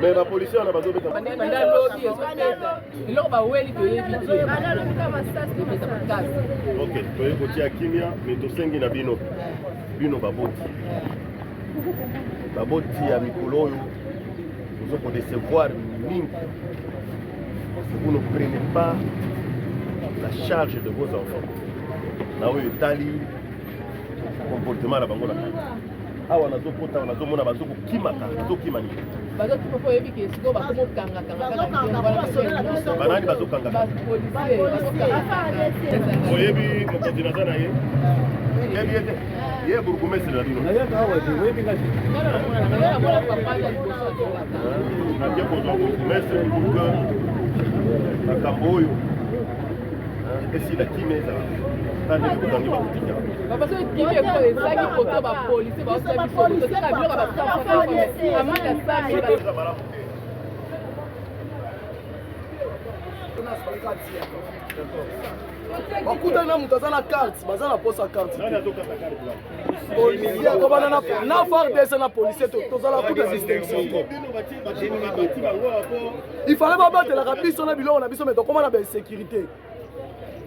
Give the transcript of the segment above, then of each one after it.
Mais la police on a besoin de ok, tu es côté à Kimia, mais tu sais na bino baboti ya mikolo oyo vous pouvez décevoir mingi. Vous ne prenez pas la charge de vos enfants. Na oyo tali comportement la bango na awa nazo pota nazo mona bazo kimaka nazo kimani bazo tupo yebi ke siko ba komo kanga banani bazo kanga oyebi mokozinazana ye yebi yete ye burgomestre na dino na ye kawa je oyebi ngati na ye ko burgomestre burga na kamboyo esi la kimeza tande ko tangi ba kutika parce que kibe ko ezaki koto ba police ba service ko to ka bilo ba sa amana sa mi bakutana mutu aza na carte baza na posa carte policier kobana na FARDC na policier tozala kuta distinction il fallait babatelaka biso na biloko na biso mais tokóma na bainsécurité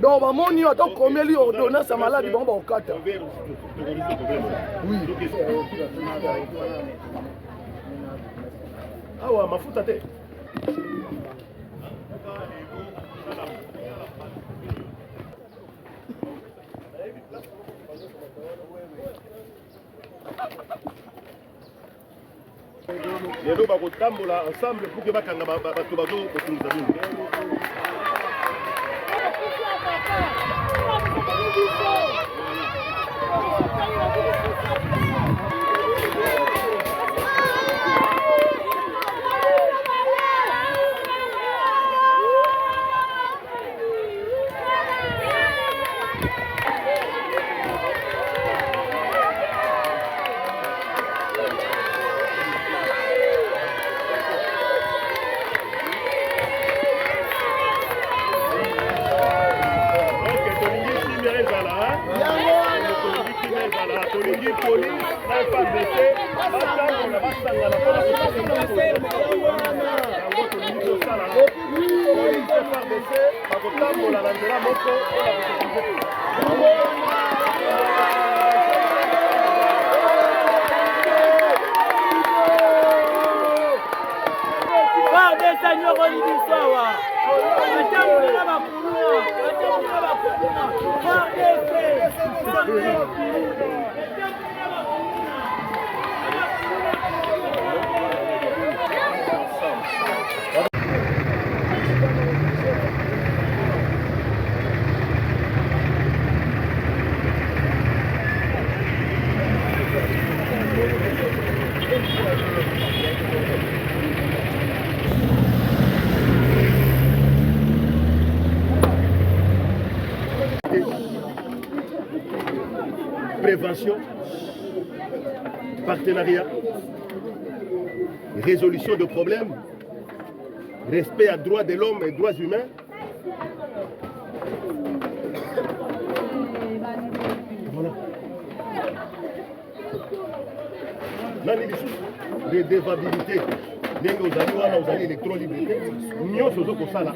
donc bamoni ata komeli ordonnance ya maladi bango bakokata awa mafuta te lelo bakotambola ensemble pour que bakanga bato bazokotunza bino tolingi police na FARDC batangola basangana mpona yango tolingi tosala police FARDC bakotambola na nzela moko FARDC nyokoli biso awa batambolela bakulua batambolela bakulua FARDC prévention, partenariat, résolution de problèmes, respect à droits de l'homme et droits humains. Voilà. Les dévabilités. Nous allons électrolibrité. Nous sommes au Sala.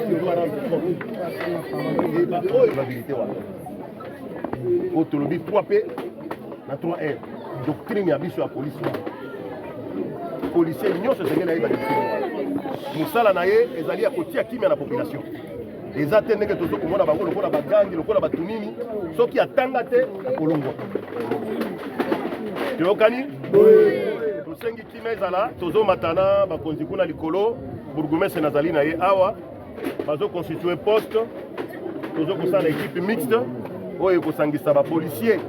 Nous doit rendre compte. Autonomie 3P, na 3R. Doctrine ya biso ya police. Policier nyonso zenge na yeba doctrine. Musala na ye ezali ya kotia kimia na population. Eza te ndenge tozo komona bango lokola bagangi lokola batunini soki atanga te kolongwa. Tokani? Tosengi kimia ezala tozo matana bakonzi kuna likolo bourgmestre nazali na ye awa bazo constituer poste tozo kosala équipe mixte oyo kosangisa ba policier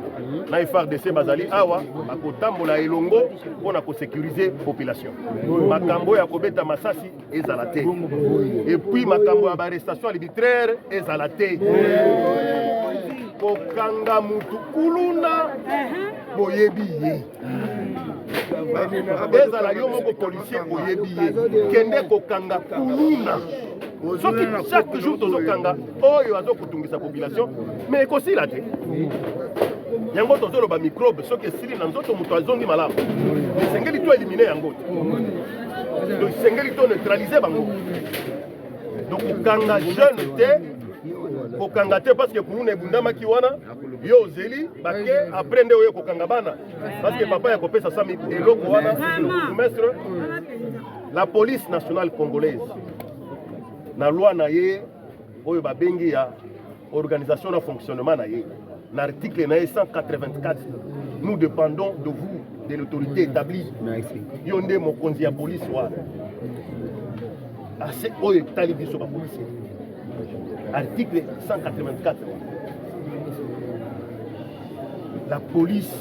na FARDC bazali awa bakotambola elongo mpona kosécuriser population. Makambo ya kobeta masasi ezala te. Et puis makambo ya baarrestation arbitraire ezala te. Kokanga mutu kuluna boyebi ye. Ezala yo moko policier boyebi ye. Kende kokanga kuluna. Chaque jour tozokanga oyo azokutungisa population mais ekosila te. Yango tozoloba microbe soki esili na nzoto moto azongi malamu. Esengeli to éliminer yango te. Donc esengeli to neutraliser bango. Donc kokanga jeune te. Kokanga te parce que kuluna ebundamaki wana yo ozeli bake aprende oyo kokanga bana parce que papa ya kopesa sami eloko wana mestre. La police nationale congolaise na loi na ye oyo babengi ya organisation na fonctionnement na ye na article na 184 nous dépendons de vous, de l'autorité établie. Yo nde mokonzi ya police wana ase oyo etali biso ba policier. Article 184. La police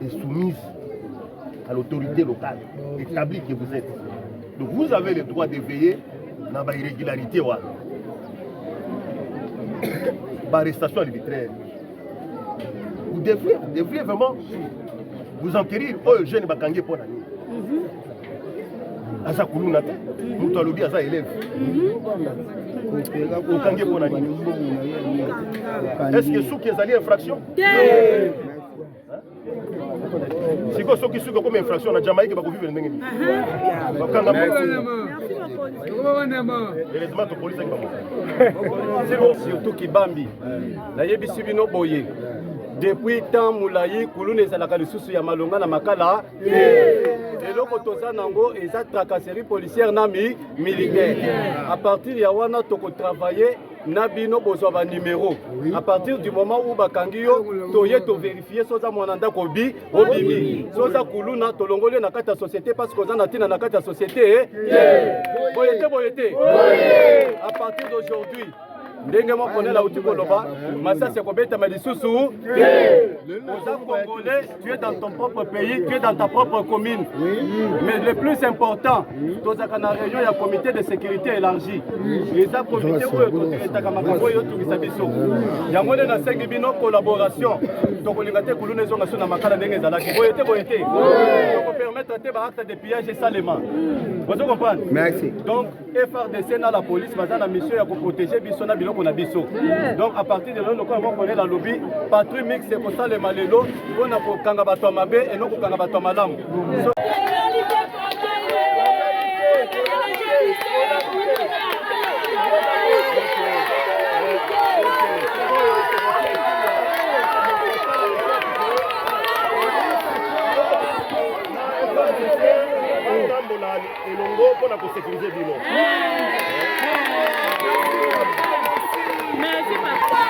est soumise à l'autorité locale établie que vous êtes. Donc vous avez le droit de veiller dans la irrégularité. Arrestation arbitraire. Vous devriez vraiment vous enquérir. Oh, jeune bakangé pour l'année. Aza kuluna te. Mutu alobi aza élève. Bakangé pour l'année. Est-ce que souki ezali infraction? Si vous avez une infraction en Jamaïque, vous pouvez vivre. Surtout Kibambi. La yebisi bino boye. Depuis temps moulayi kulune ezalaka lisusu ya malonga na makala. Eloko toza nango eza tracasserie policière na militaire. À partir ya wana toko travailler na bino bozwa ba numéro. À partir du moment où bakangi yo toye to vérifier soza mwananda ko bi obimi. Soza kuluna tolongole na kata société parce que ozana tina na kata société. Boyete. À partir d'aujourd'hui ndenge mo connaît uti koloba masasi kobeta malisusu oza congolais, tu es dans ton propre pays, tu es dans ta propre commune. Mais le plus important, tozaka na réunion ya comité de sécurité élargi. Eza comité oyo etaka makambo oyo tungisa biso. Yango na sengi bino collaboration. Tokolinga te kuluna ezonga sona makala ndenge ezalaki. Boyete. Toko permettre te ba acte de pillage salement. Vous comprenez? Merci. Donc FARDC na la police va dans la mission ya protéger biso na biloko na biso. Donc à partir de là nous connaît la lobby patrouille mixte pour ça les malelo on a pour kanga bato mabe et non pour kanga bato malamu. elongo mpona kosécuriser bino. Merci papa.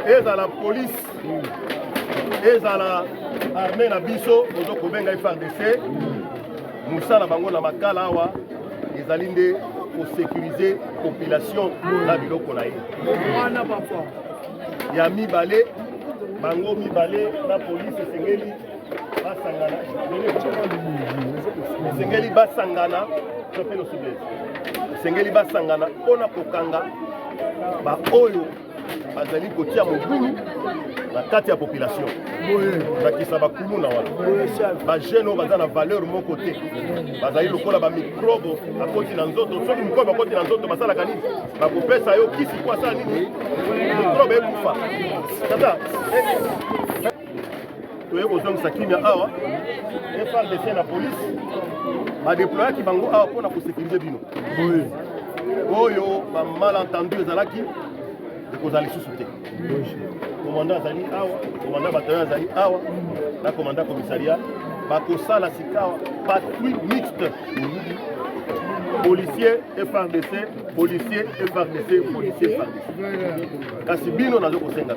Eza la police, eza la armée na biso, ozo kobenga FARDC, musala bango na makala awa, ezali nde pour sécuriser population na biloko na ye. Ya mibale, bango mibale na police esengeli basangana. Esengeli basangana, topelo soublesse. Esengeli basangana pona kokanga ba oyo azali kotia mobulu na kati ya population. Bakisa bakuluna wana. Ba jeune baza na valeur mon côté. Bazali lokola ba microbe akoti na nzoto, soki mikobe akoti na nzoto basala kanini? Bakopesa yo kisi kwa sala nini? Microbe ekufa. Tata. toye kozongisa kimia awa FARDC na police badéployaki bango awa mpona kosécurize bino oyo bamalentendu ezalaki ekozala lisusu te. Commandant azali awa, commandant bataillon azali awa, na commandant commissariat bakosala sikawa patrouille mixte policier FARDC, policier FARDC, policier FARDC. Kasi bino nazo kosenga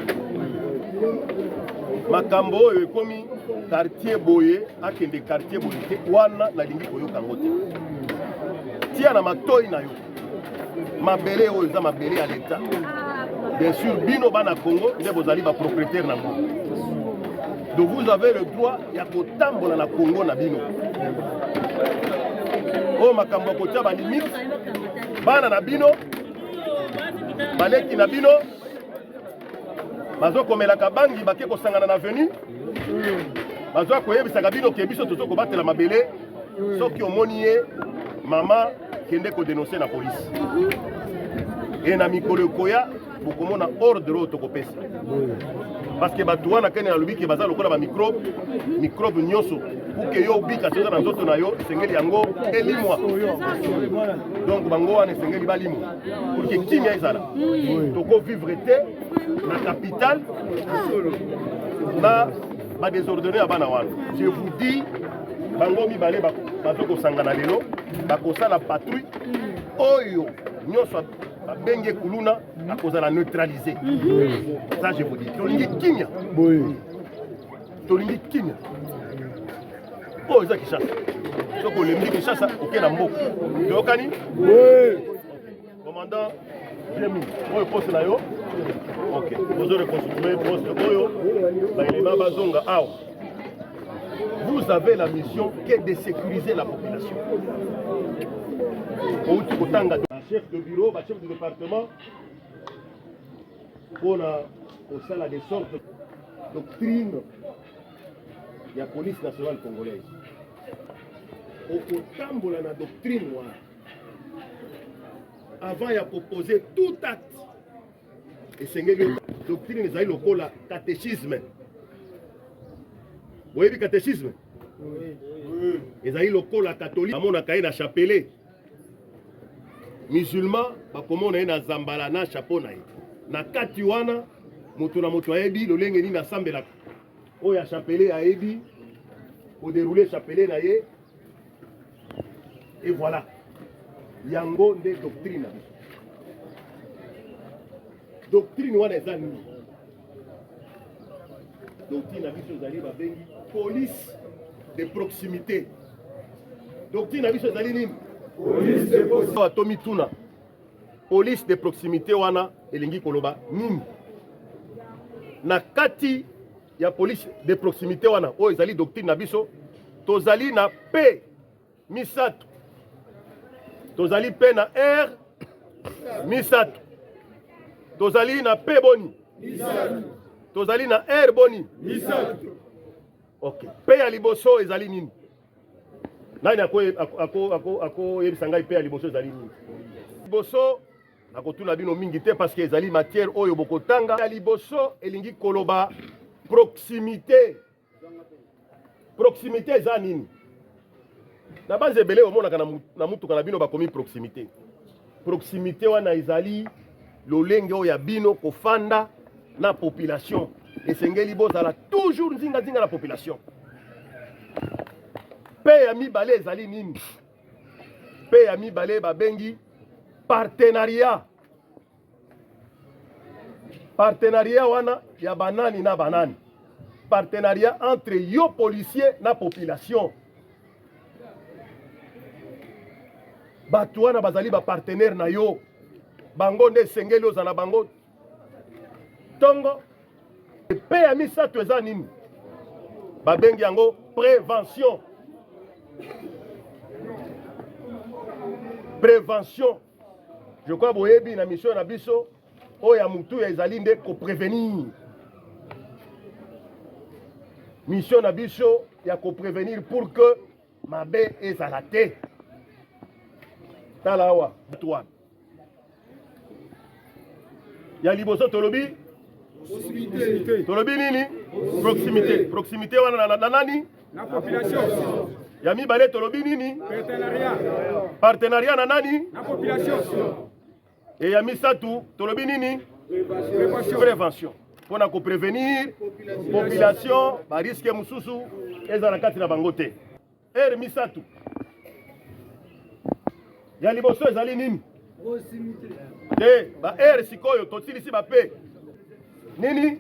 makambo oyo ekomi quartier boye akende quartier boye te wana nalingi koyoka yango te. Tia na matoi na yo mabele oyo eza mabele ya l'État. Bien sûr, bino bana Congo, vous allez ba propriétaire na Congo. Donc vous avez le droit ya kotambola na Congo na bino. Oh makambo kotia ba limite bana na bino baleki na bino bazo komelaka bangi bake kosangana na avenue bazo koyebisaka bino ke biso tozo kobatela mabele soki omoni ye mama kende ko dénoncer na police. Et na mikolo koya bokomona ordre oyo tokopesa parce que bato wana kene alobi ke baza lokola bamicrobe nyonso puke yo obika soza na nzoto na yo esengeli yango elimwa donc bango wana esengeli balimwa pour ke kimia ezala tokovivre te na capitale na badésordonné ya bana wana. Je vous dis bango mibale bazo kosangana lelo bakosala patrouille oyo nyonso benge kuluna à cause de la neutraliser. Ça je vous dis. Tolingi kimia. Tolingi kimia. Oh ça qui chasse. Donc le midi qui chasse OK na mboko. Yokani? Oui. Commandant Jémi. Oyo poste na yo. OK. Vous aurez constitué poste oyo. Ba élément bazonga awa. Vous avez la mission qui est de sécuriser la population. Chef de bureau, chef de département, pour la des sortes de doctrine de la police nationale congolaise. Au tambour la doctrine avant il a proposé tout acte. Et c'est une doctrine des locaux la catéchisme. Vous voyez le catéchisme? Oui. Les aïe locaux la catholique, on a caillé la chapelet. Musulman bakomo na na zambala na chapeau na ye na kati wana moto na moto ayebi lolenge ni na sambela oyo ya chapelet ayebi au dérouler chapelet na ye et voilà yango nde doctrine doctrine wana eza nini doctrine na biso ezali babengi police de proximité doctrine na biso ezali nini police de proximité. Police de proximité wana elingi koloba nini na kati ya police de proximité wana oyo ezali doctrine na biso tozali na P misato tozali P na R misato tozali na P boni misato tozali na R boni misato. OK, P ya liboso ezali nini? Nani ako yebisa ngai pe ya liboso ezali nini? Liboso nakotuna bino mingi te parce que ezali matière oyo bokotanga ya liboso elingi koloba proximité. Proximité eza nini? Na base ebele omonaka na mutuka na bino bakomi proximité. Proximité wana ezali lolenge oyo ya bino kofanda na population esengeli bozala toujours nzinga la population. Pe ya mibale ezali nini? Pe ya mibale babengi partenariat. Partenariat wana ya banani na banani. Partenariat entre yo policier na population. Batu wana bazali ba partenaire na yo. Bango nde sengeli ozala bango. Tongo. Pe ya misato eza nini? Babengi yango prévention. Prévention. Je crois boyebi na mission na biso oya mutu ya ezali nde ko prévenir. Mission na biso ya ko prévenir pour que mabe ezala te. Talawa toi. Ya liboso tolobi possibilité. Tolobi nini? Proximité. Proximité wana na nani? Na population. Ya mibale tolobi nini? Partenariat. Partenariat na nani? Na population. Et ya misatu tolobi nini? Prévention. Prévention. Pona ko prévenir population ba risque mususu eza na kati na bango te. Er misatu. Ya liboso ezali nini? Te ba er sikoyo totilisi ba pe. Nini?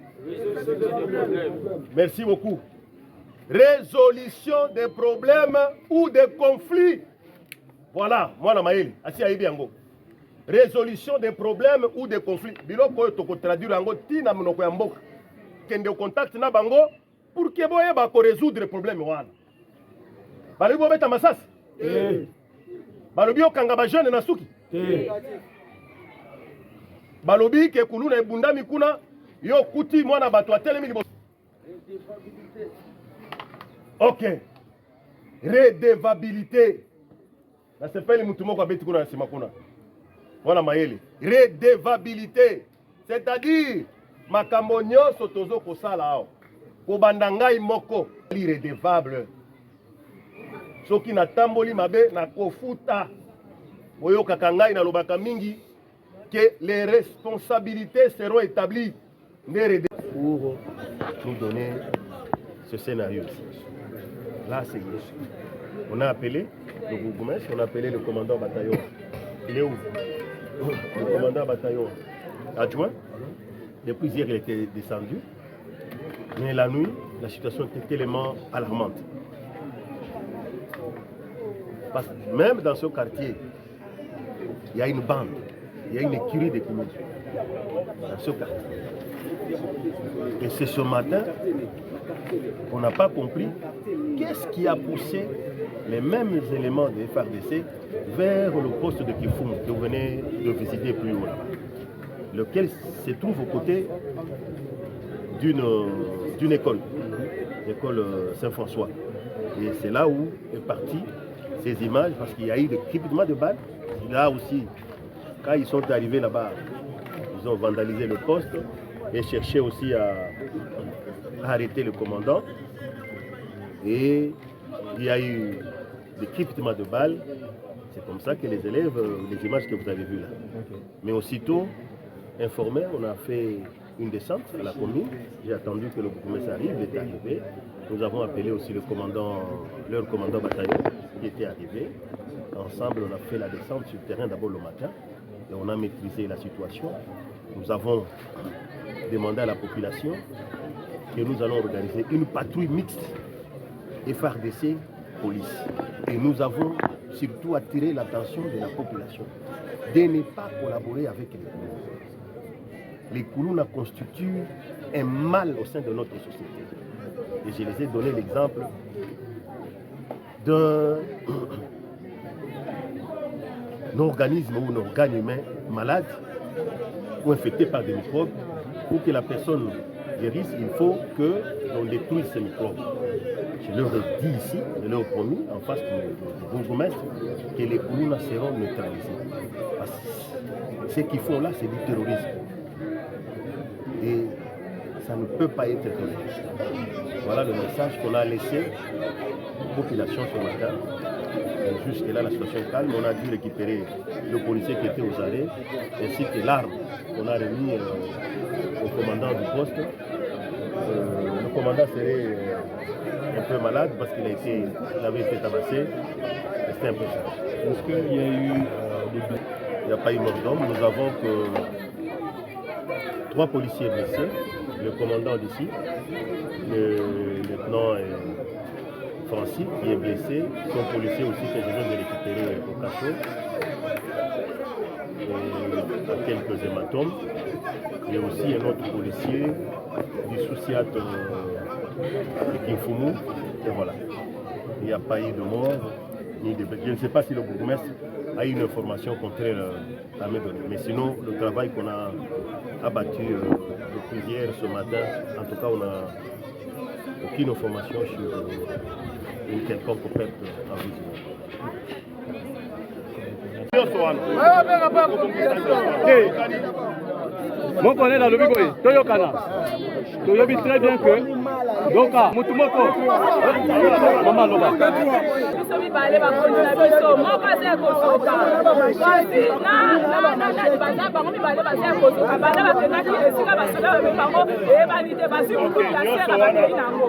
Merci beaucoup. Résolution des problèmes ou des conflits. Voilà, moi na maeli, asi ayibi yango. Résolution des problèmes ou des conflits. Biloko oyo toko traduire yango tina monoko ya mboka. Kende contact na bango pour que boye ba ko résoudre problème wana. Balobi bobeta masasi. Balobi okanga ba jeune na suki. Balobi ke kuluna ebundami kuna yo kuti mwana bato atelemi liboso. Ok. Redevabilité. Na sepeli mutu moko abeti kuna na sima kuna. Mwana mayele. Redevabilité. C'est-à-dire makambo nyonso tozo kosala awo. Kobanda ngai moko irrédevable. Soki natamboli mabe na kofuta. Oyokaka ngai na lobaka mingi que les responsabilités seront établies pour nous donner ce scénario. Là, c'est on a appelé le bourgmestre, on a appelé le commandant bataillon. Il est où? Le commandant bataillon adjoint. Depuis hier, il était descendu. Mais la nuit, la situation était tellement alarmante. Parce que même dans ce quartier, il y a une bande, il y a une écurie de Kouloum dans ce quartier. Et c'est ce matin qu'on n'a pas compris qu'est-ce qui a poussé les mêmes éléments de FARDC vers le poste de Kifoum que vous venez de visiter plus haut, lequel se trouve aux côtés d'une école, l'école Saint-François. Et c'est là où est parti ces images, parce qu'il y a eu des équipements de balles. Là aussi, quand ils sont arrivés là-bas, ils ont vandalisé le poste et cherché aussi à arrêter le commandant. Et il y a eu des équipements de balles. C'est comme ça que les élèves, les images que vous avez vues là. Mais aussitôt, informés, on a fait une descente à la commune. J'ai attendu que le bourgmestre arrive, il est arrivé. Nous avons appelé aussi le commandant, leur commandant bataillon qui était arrivé. Ensemble, on a fait la descente sur le terrain d'abord le matin et on a maîtrisé la situation. Nous avons demandé à la population que nous allons organiser une patrouille mixte FARDC police. Et nous avons surtout attiré l'attention de la population de ne pas collaborer avec les Koulouna. Les Koulouna constituent un mal au sein de notre société. Et je les ai donné l'exemple d'un organisme ou un organe humain malade ou infecté par des microbes. Pour que la personne guérisse, il faut qu'on détruise ces microbes. Je leur ai dit ici, je leur ai promis en face du bourgmestre que les Koulouna seront neutralisés. Parce que ce qu'ils font là, c'est du terrorisme. Et ça ne peut pas être toléré. Voilà le message qu'on a laissé aux populations ce matin. Et jusque-là, la situation est calme. On a dû récupérer le policier qui était aux arrêts, ainsi que l'arme qu'on a remis au commandant du poste. Le commandant serait un peu malade parce qu'il avait été tabassé. C'était un peu ça. Est-ce qu'il y a eu Il n'y a pas eu mort d'homme. Nous avons que 3 policiers blessés, le commandant d'ici, le lieutenant Francis qui est blessé, son policier aussi que je viens de récupérer au cachot, et à quelques hématomes, et aussi un autre policier du Souciat de Kinfumu, et voilà. Il n'y a pas eu de mort, ni de... Je ne sais pas si le bourgmestre a eu une information contraire à me donner, mais sinon le travail qu'on a abattu depuis hier, ce matin, en tout cas on n'a aucune information sur une quelconque perte en vie. Mon colonel alobi boye toyokana toyobi très bien que donc mutu moko mama loba biso mibale bakonzi na biso moko aza ya kosoka kasi na libanda bango mibale baza ya kosoka banda bakendaki esika basoda babe bango eyebani te basi mutu plasera bakei nango.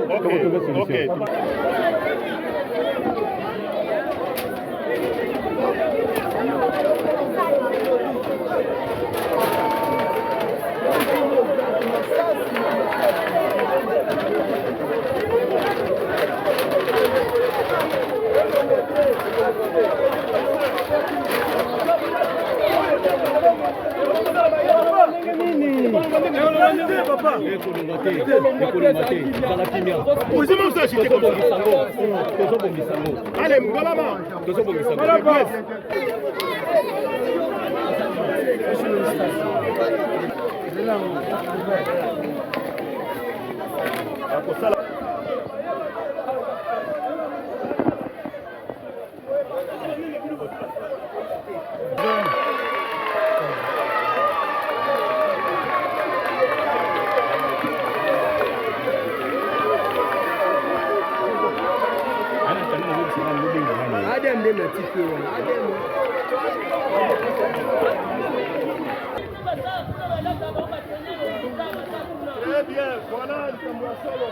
Très bien, voilà le solo.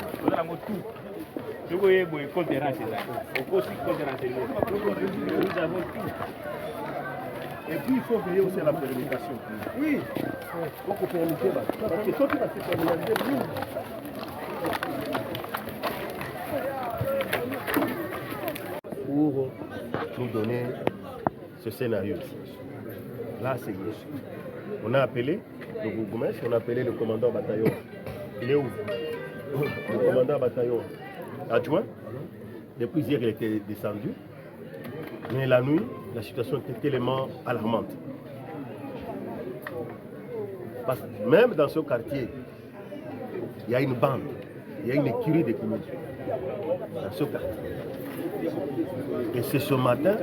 Nous avons tout. Et puis il faut veiller aussi à la planification. Oui. Pour que planifier, parce que soit tu vas se terminer, pour nous donner ce scénario-ci. Là, c'est on a appelé le bourgmestre, on a appelé le commandant bataillon. Il est où? Le commandant bataillon adjoint. Depuis hier, il était descendu. Mais la nuit, la situation était tellement alarmante. Parce que même dans ce quartier, il y a une bande, il y a une écurie de Kouloum. Dans ce quartier. Et c'est ce matin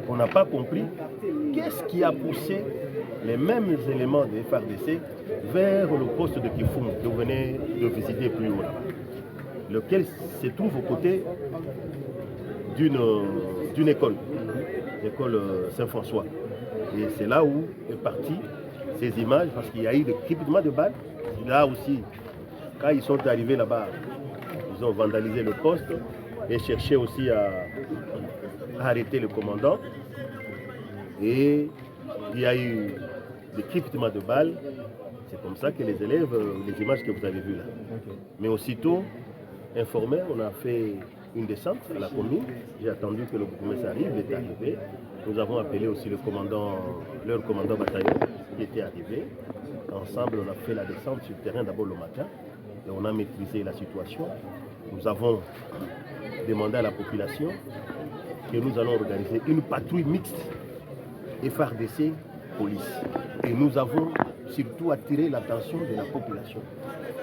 qu'on n'a pas compris qu'est-ce qui a poussé les mêmes éléments de FARDC vers le poste de Kifoum que vous venez de visiter plus haut là, lequel se trouve aux côtés d'une école, l'école Saint-François. Et c'est là où est parti ces images, parce qu'il y a eu des cryptements de balles. Là aussi, quand ils sont arrivés là-bas, ils ont vandalisé le poste et cherché aussi à arrêter le commandant. Et il y a eu des cryptements de balles. C'est comme ça que les élèves, les images que vous avez vues là. Mais aussitôt, informés, on a fait une descente à la commune. J'ai attendu que le bourgmestre arrive, il était arrivé. Nous avons appelé aussi le commandant, leur commandant bataillon qui était arrivé. Ensemble, on a fait la descente sur le terrain d'abord le matin et on a maîtrisé la situation. Nous avons demandé à la population que nous allons organiser une patrouille mixte FARDC police. Et nous avons surtout attiré l'attention de la population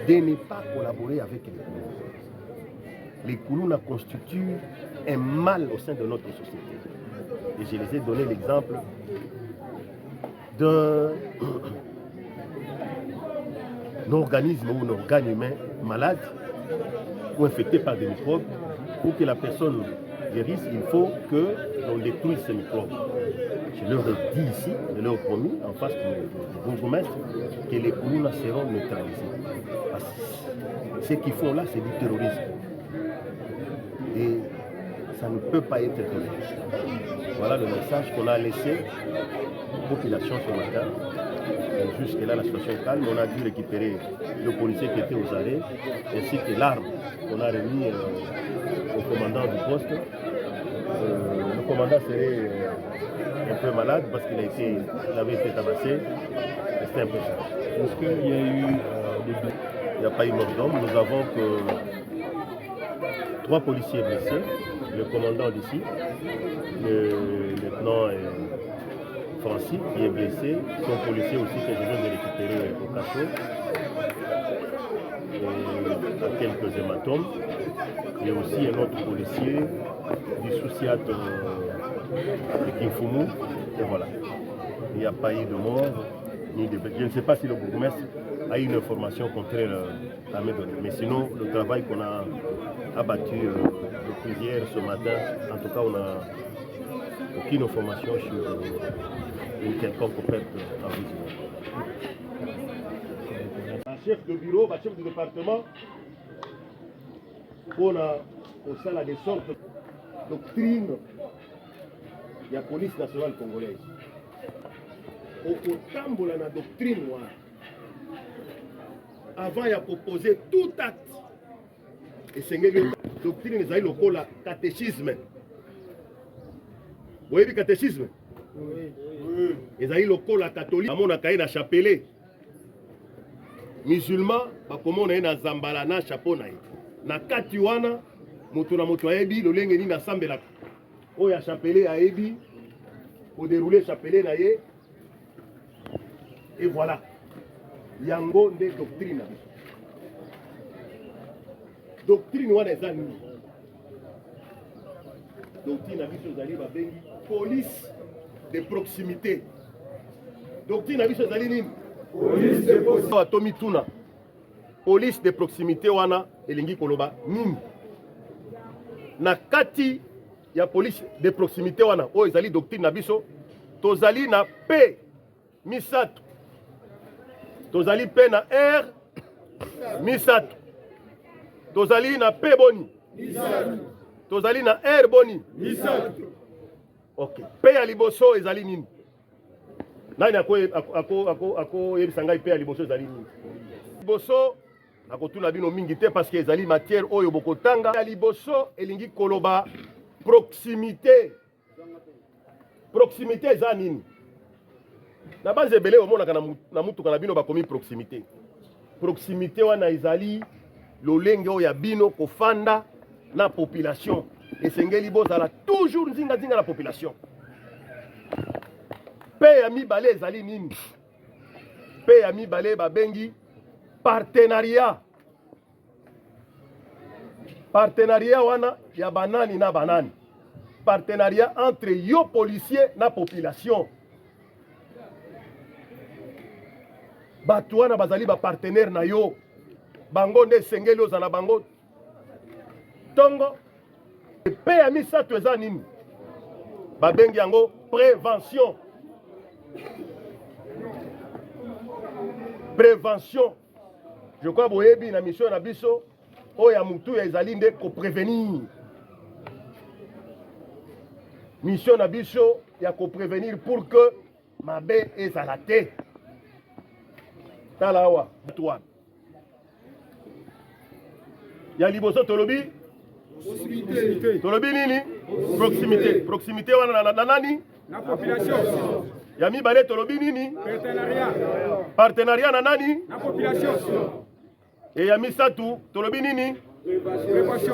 de ne pas collaborer avec les Koulouna. Les Koulouna constituent un mal au sein de notre société. Et je les ai donné l'exemple d'un organisme ou un organe humain malade ou infecté par des microbes. Pour que la personne guérisse, il faut qu'on détruise ces microbes. Je leur ai dit ici, je leur ai promis en face du bourgmestre que les Koulouna seront neutralisés. Parce que ce qu'ils font là, c'est du terrorisme. Et ça ne peut pas être toléré. Voilà le message qu'on a laissé aux populations ce matin. Jusque-là, la situation est calme. On a dû récupérer le policier qui était aux arrêts, ainsi que l'arme qu'on a remis au commandant du poste. Le commandant serait un peu malade parce qu'il avait été tabassé. C'était un peu ça. Est-ce qu'il y a eu Il n'y a pas eu mort d'homme. Nous avons que 3 policiers blessés, le commandant d'ici, le lieutenant Francis qui est blessé, son policier aussi que je viens de récupérer au cachot, et à quelques hématomes, et aussi un autre policier du Souciat de Kinfumu, et voilà. Il n'y a pas eu de mort, ni de... Je ne sais pas si le bourgmestre a eu une information contraire à me donner, mais sinon le travail qu'on a abattu depuis hier, ce matin, en tout cas on n'a aucune information sur une quelconque perte en vie. Un chef de bureau, un chef de département, on a au sein des sortes de doctrine de la police nationale congolaise. Au la doctrine avant de proposer tout acte. Et c'est une doctrine qui est le catéchisme. Vous voyez le catéchisme? Oui. Et ça le la catholique. On a caillé dans chapelet. Musulman, comme on est dans Zambala, na chapeau na. Na katiwana, moto na moto ayebi, le lenge ni na sambela. Oh ya chapelet ayebi, pour dérouler chapelet na ye. Et voilà. Yango de doctrine. Doctrine wana eza nini? Doctrine na biso ezali babengi police de proximité. Doctrine na biso ezali nini? Police de proximité. Atomi tuna. Police de proximité wana elingi koloba nini? Na kati ya police de proximité wana o ezali doctrine na biso tozali na P misato. Tozali P na R misato. Tozali na P boni misato. Tozali na R boni misato. Ok. P ya liboso ezali nini? Nani ako yebisangai P ya liboso ezali nini? Liboso akotuna bino mingi te parce que ezali matière oyo bokotanga. Ya liboso elingi koloba proximité. Proximité eza nini? Na base ebele omonaka na mutuka na bino bakomi proximité. Proximité wana ezali lolenge oyo ya bino kofanda na population. Esengeli bozala toujours nzinga na population. Pe ya mibale ezali nini? Pe ya mibale babengi partenariat. Partenariat wana ya banani na banani. Partenariat entre yo policier na population. Bato wana bazali ba partenaire na yo. Bango nde sengeli ozala bango. Tongo. Pe ya misato eza nini? Babengi yango prévention. Prévention. Je crois boyebi na mission na biso oya mutu ya ezali nde ko prévenir. Mission na biso ya ko prévenir pour que mabe ezala te. Talawa toi. Ya liboso tolobi proximité. Tolobi nini? Proximité. Proximité wana na nani? Na population. Ya mibale tolobi nini? Partenariat. Partenariat na nani? Na population. Et ya misatu tolobi nini?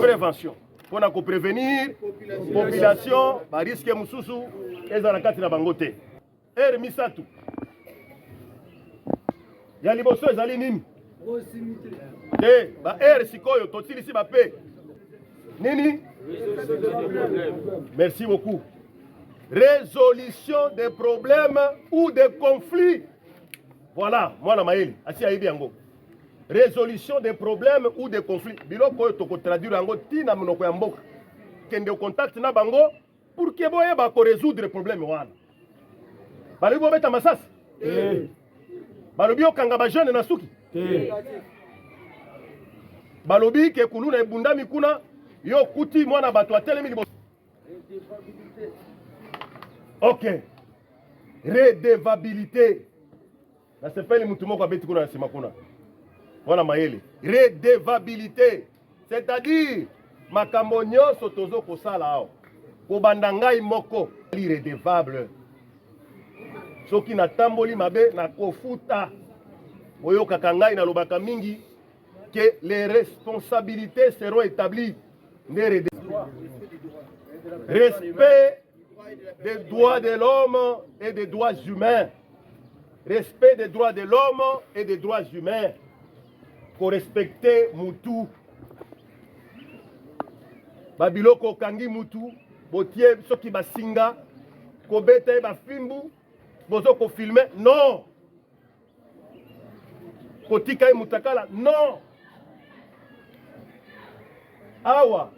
Prévention. Pona ko prévenir population ba risque mususu ezala kati na bango te. Misatu. Ya liboso ezali nini? Proximité. Ba sikoyo totilisi ba pe. Nini? Merci beaucoup. Résolution des problèmes ou des conflits. Voilà, moi na maeli, asi ayebi yango. Résolution des problèmes ou des conflits. Biloko oyo toko traduire yango tina monoko ya mboka. Kende contact na bango pour que boye ba ko résoudre problème wana. Bali bo beta masasi. Balobi okanga ba jeune na suki. Balobi ke kuluna ebundami kuna yo kuti mwana bato atelemi liboso. Ok. Redevabilité. Na sepeli mutu moko abeti kuna na sima kuna. Voilà mayele. Redevabilité. C'est-à-dire makambo nyonso tozo kosala awo. Kobanda ngai moko irredevable. Soki na tamboli mabe na kofuta. Oyo kakangai na lobaka mingi que les responsabilités seront établies. Respect des droits de l'homme et des droits humains. Respect des droits de l'homme et des droits humains. Pour respecter Moutou. Babiloko kangi Moutou, botie soki basinga, kobete bafimbu, bozo ko filmer, non. Kotika mutakala, non. Awa.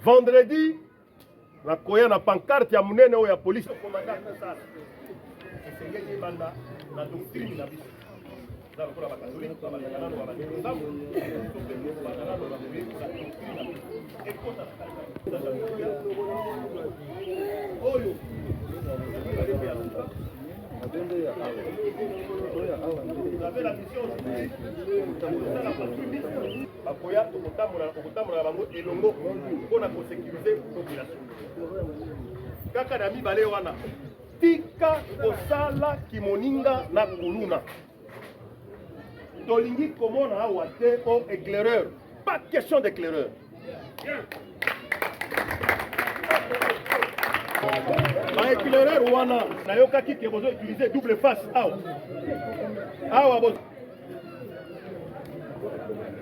Vendredi, na koya na pancarte ya munene o ya police commandant ça. C'est yeye banda na doctrine na biso. Za ko la catholique, ba bakana no ba nzamu. Oyo. Vous avez la mission bakoya tokotambola bango elongo mpona kosécuriser population kaka na mibale wana tika kosala kimoninga na kuluna tolingi komona awa te o éclaireur, pas question d'éclaireur. Ba éclaireur wana nayokaki ke bozo utiliser double face awa bozo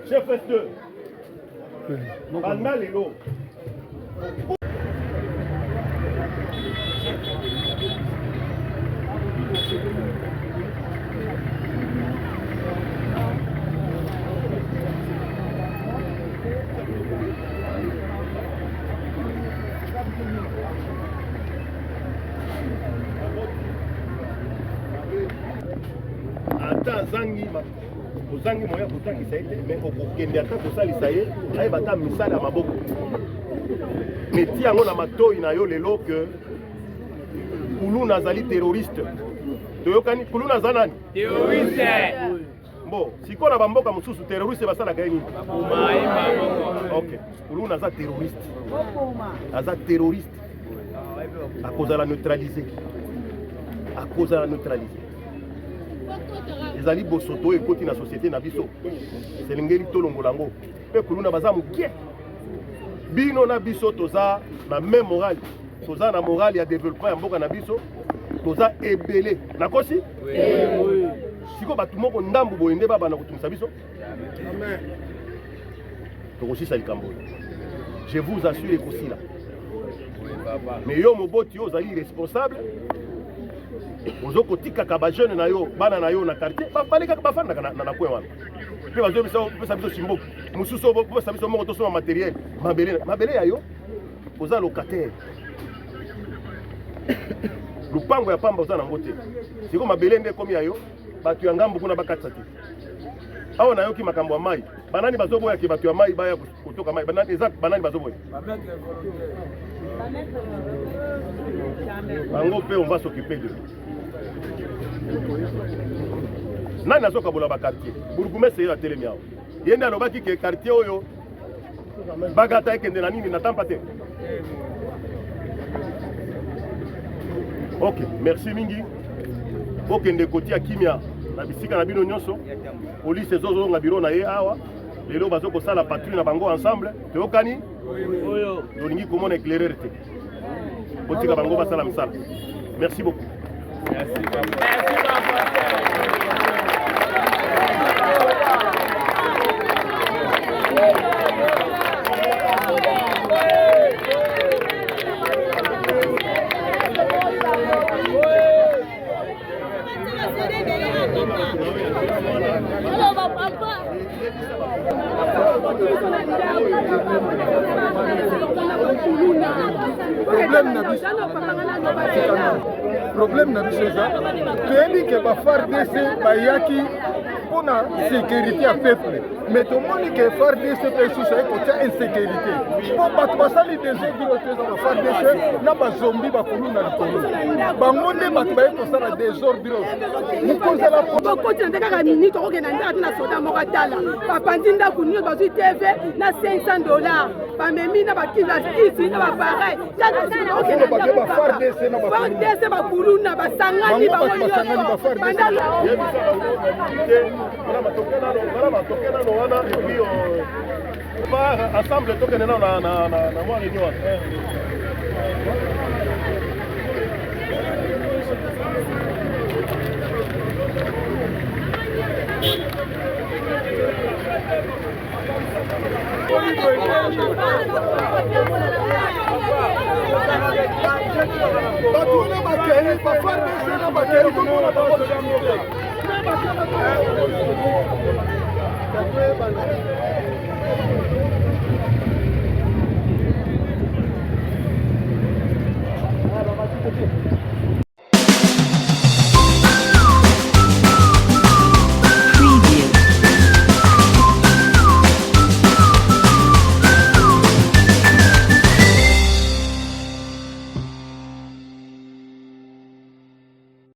chef S2 banda lelo ata zangi moya kotangisa ete me okokende ata kosalisa ye ayeba ata misala ya maboko meti yango na matoi na yo lelo ke kuluna azali terroriste toyokani kuluna aza nani terroriste bon sikoyo na bamboka mosusu terroriste basalaka ye nini ok kuluna aza terroriste akozala neutraliser ezali bosoto ekoti na société na biso selengeli tolongolango pe kuluna baza mukie bino na biso toza na même morale toza na morale ya développement ya mboka na biso toza ebele nakosi siko bato moko ndambu boye nde babana kotumisa biso tokosisa likambo je vous assure ekosila mais yo moboti yo ozali responsable ozo kotikaka ba jeune na yo bana na yo na quartier balekaka bafandaka na kwe wana mpe bazopesa biso simboki mosusu opesa biso moko tosoma matériel mabele ya yo oza locataire lupango ya pamba oza nango te siko mabele nde ekomi ya yo bato ya ngambu kuna bakatisa te awa nayoki makambo ya mai banani bazoboyaki bato ya mai baya kotoka mai banani bazoboya bango mpe on va s'occuper de nani azokabola bakartier bourgmestre ye atelemi awa ye nde alobaki ke quartier oyo bagata ekende na nini na tampa te ok merci mingi okende kotia kimia na bisika na bino nyonso police ezozonga biro na ye awa lelo bazokosala patrouille na bango ensemble toyokani tolingi komona éclaireur te otika bango basala misala merci beaucoup. Problème na biso eza toyebi ke ba FARDC bayaki mpona sécurité ya peuple mais tomoni ke FARDC mpe lisusu ayi kotia insécurité mpo bato basali désordre te eza ba FARDC na bazombi bakulu na likolo bango nde bato bayi kosala désordre mokozala bokoti na nde kaka minute okokenda ndaka te na soda moko atala bapandi ndako nyonso bazwi tv na $500 bamemi na bakisi na bapareil FARDC bakulu na basangani bango nyonso Voilà, va ensemble tokende na mwa réunion. batuna bakei bafardese na bakei komona bango te